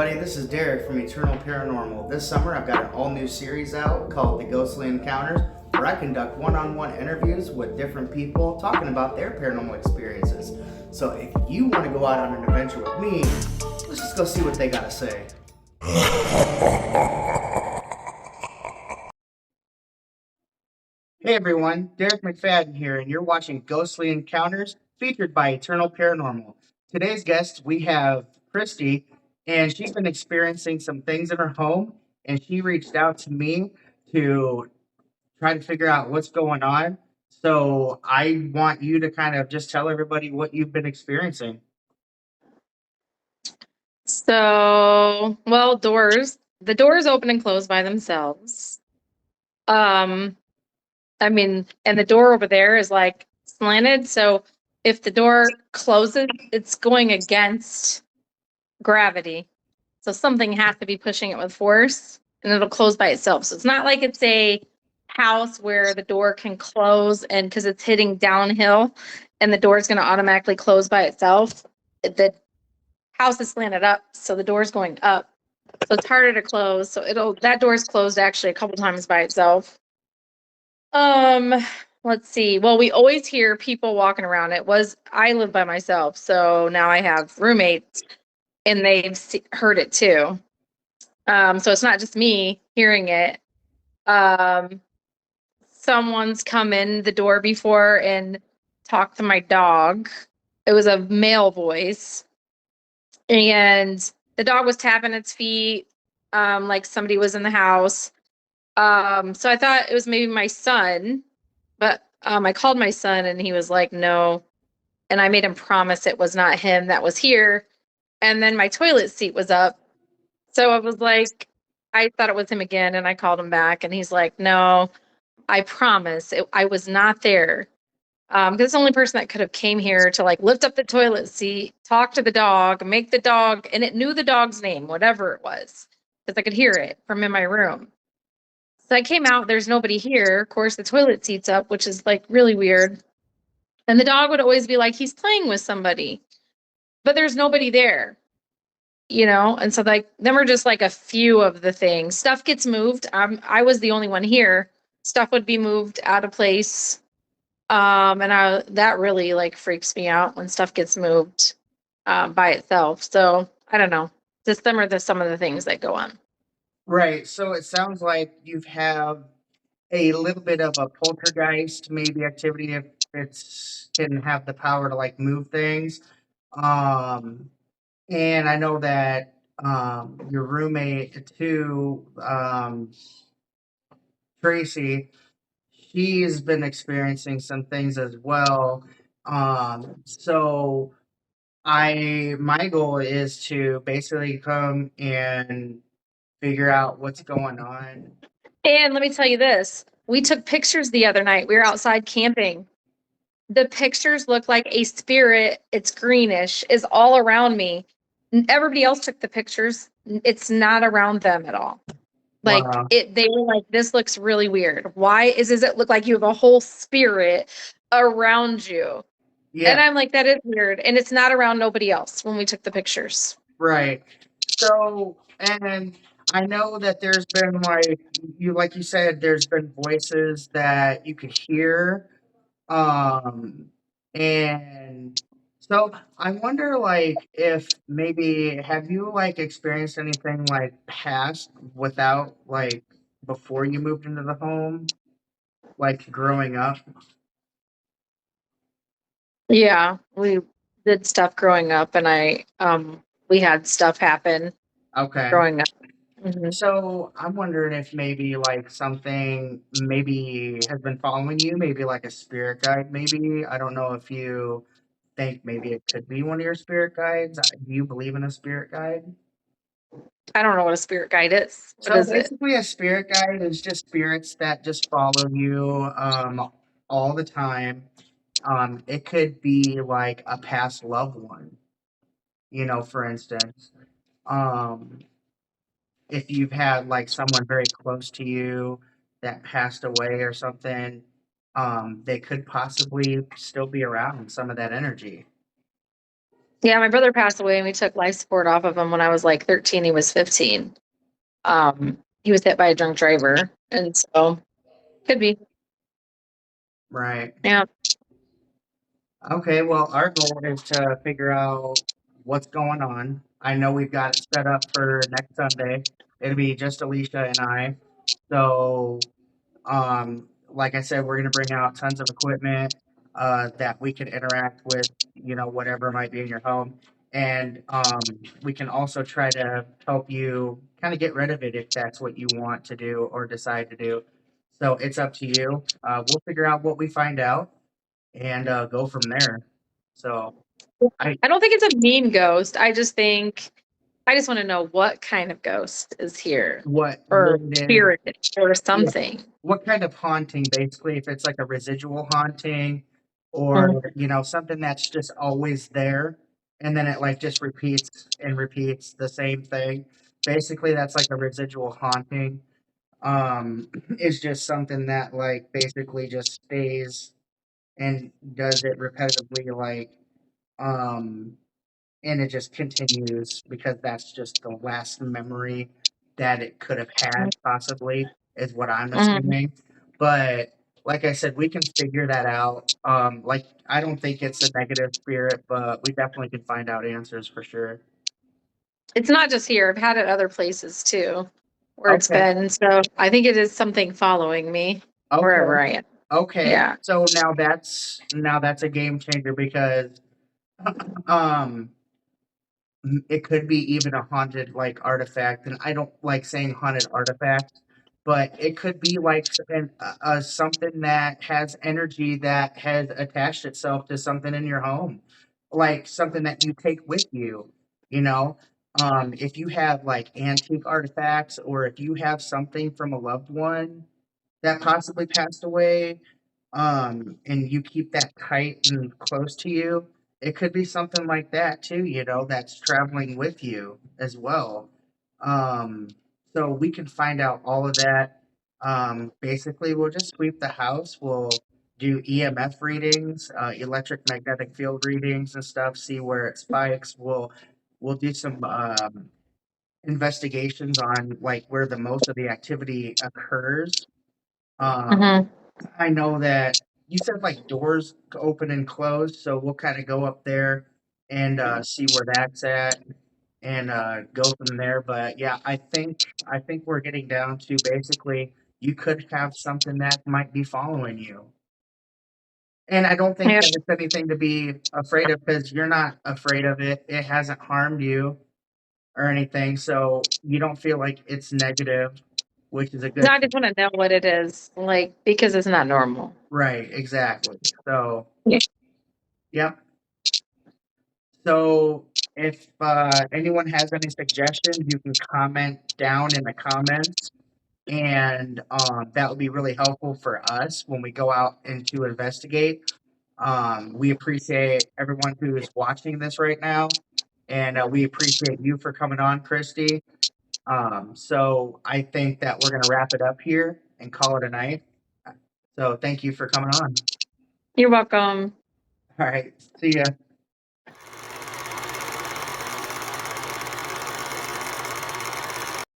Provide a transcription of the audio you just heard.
everybody. This is Derek from Eternal Paranormal. This summer, I've got an all new series out called The Ghostly Encounters, where I conduct one on one interviews with different people talking about their paranormal experiences. So, if you want to go out on an adventure with me, let's just go see what they got to say. Hey everyone, Derek McFadden here, and you're watching Ghostly Encounters featured by Eternal Paranormal. Today's guest, we have Christy, and she's been experiencing some things in her home, and she reached out to me to try to figure out what's going on. So I want you to kind of just tell everybody what you've been experiencing. Doors. The doors open and close by themselves. Um, and the door over there is like slanted. So if the door closes, it's going against gravity. So something has to be pushing it with force and it'll close by itself. So it's not like it's a house where the door can close and because it's hitting downhill and the door is going to automatically close by itself. The house is slanted up, so the door's going up. So it's harder to close. So that door's closed actually a couple times by itself. Um, let's see. Well, we always hear people walking around. I live by myself, so now I have roommates and heard it too. So it's not just me hearing it. Um, Someone's come in the door before and talked to my dog. It was a male voice. And the dog was tapping its feet, like somebody was in the house. So I thought it was maybe my son, but I called my son and he was like, no. And I made him promise it was not him that was here. And then my toilet seat was up. So I was like, I thought it was him again. And I called him back and he's like, no, I promise I was not there. Because it's the only person that could have came here to like lift up the toilet seat, talk to the dog, make the dog, and it knew the dog's name, whatever it was, because I could hear it from in my room. So I came out, there's nobody here. Of course, the toilet seat's up, which is like really weird. And the dog would always be like, he's playing with somebody, but there's nobody there, And so like them are just like a few of the things. Stuff gets moved. I was the only one here. Stuff would be moved out of place. That really like freaks me out when stuff gets moved by itself. So I don't know. Just some of the things that go on. Right. So it sounds like you've had a little bit of a poltergeist maybe activity if it's can have the power to like move things. Um And I know that your roommate too, Tracy, she's been experiencing some things as well. So my goal is to basically come and figure out what's going on. And let me tell you this. We took pictures the other night. We were outside camping. The pictures look like a spirit. It's greenish, is all around me. Everybody else took the pictures. It's not around them at all. Like Wow. they were like, this looks really weird. Why does it look like you have a whole spirit around you? And Yeah, I'm like, that is weird. And it's not around nobody else when we took the pictures. right. So, and I know that there's been like you said, there's been voices that you could hear. Um, and so I wonder, like, if maybe have you like experienced anything like past without like before you moved into the home, like growing up? Yeah, we did stuff growing up and we had stuff happen Okay. growing up. Mhm. So I'm wondering if maybe like something maybe has been following you, maybe like a spirit guide, maybe. I don't know if you think maybe it could be one of your spirit guides. Do you believe in a spirit guide? I don't know what a spirit guide is. What So is it? basically, a spirit guide is just spirits that just follow you all the time. It could be like a past loved one, for instance. Um, if you've had like someone very close to you that passed away or something, they could possibly still be around some of that energy. Yeah, my brother passed away and we took life support off of him when I was like 13. He was 15. He was hit by a drunk driver. And so could be. Right. Yeah. Okay, well, our goal is to figure out what's going on. I know we've got it set up for next Sunday. It'll be just Alicia and I. So, like I said, we're gonna bring out tons of equipment that we can interact with, whatever might be in your home, and we can also try to help you kind of get rid of it if that's what you want to do or decide to do. So it's up to you. We'll figure out what we find out and go from there. So I I don't think it's a mean ghost. I just want to know what kind of ghost is here what or it is, spirit or yeah, something. what kind of haunting basically, if it's like a residual haunting or Mm. something that's just always there and then it like just repeats and repeats the same thing. Basically that's like a residual haunting. Is just something that like basically just stays and does it repetitively like um and it just continues because that's just the last memory that it could have had possibly is what I'm Mhm. assuming. But like I said, we can figure that out. Like I don't think it's a negative spirit, but we definitely can find out answers for sure. It's not just here. I've had it other places too where it's Okay. been. So I think it is something following me Okay. wherever I am. Okay. Yeah. So now that's a game changer because um it could be even a haunted like artifact, and I don't like saying haunted artifact, but it could be like something that has energy that has attached itself to something in your home, like something that you take with you. You know, if you have like antique artifacts, or if you have something from a loved one that possibly passed away, and you keep that tight and close to you, it could be something like that too, that's traveling with you as well. Um, so we can find out all of that. Basically, we'll just sweep the house. We'll do EMF readings, electric magnetic field readings and stuff, see where it spikes. We'll do some investigations on like where the most of the activity occurs. Um, Hmm. I know that you said like doors open and close, so we'll kind of go up there and see where that's at and go from there. But yeah, I think we're getting down to basically you could have something that might be following you. And I don't think Yeah. that it's anything to be afraid of because you're not afraid of it. It hasn't harmed you or anything, so you don't feel like it's negative, which is a No, good I thing. just want to know what it is, like, because it's not normal. Right, exactly. So, Yeah. yep. So if anyone has any suggestions, you can comment down in the comments, and that would be really helpful for us when we go out and to investigate. We appreciate everyone who is watching this right now, and we appreciate you for coming on, Christy. So I think that we're going to wrap it up here and call it a night. So thank you for coming on. You're welcome. All right, see ya.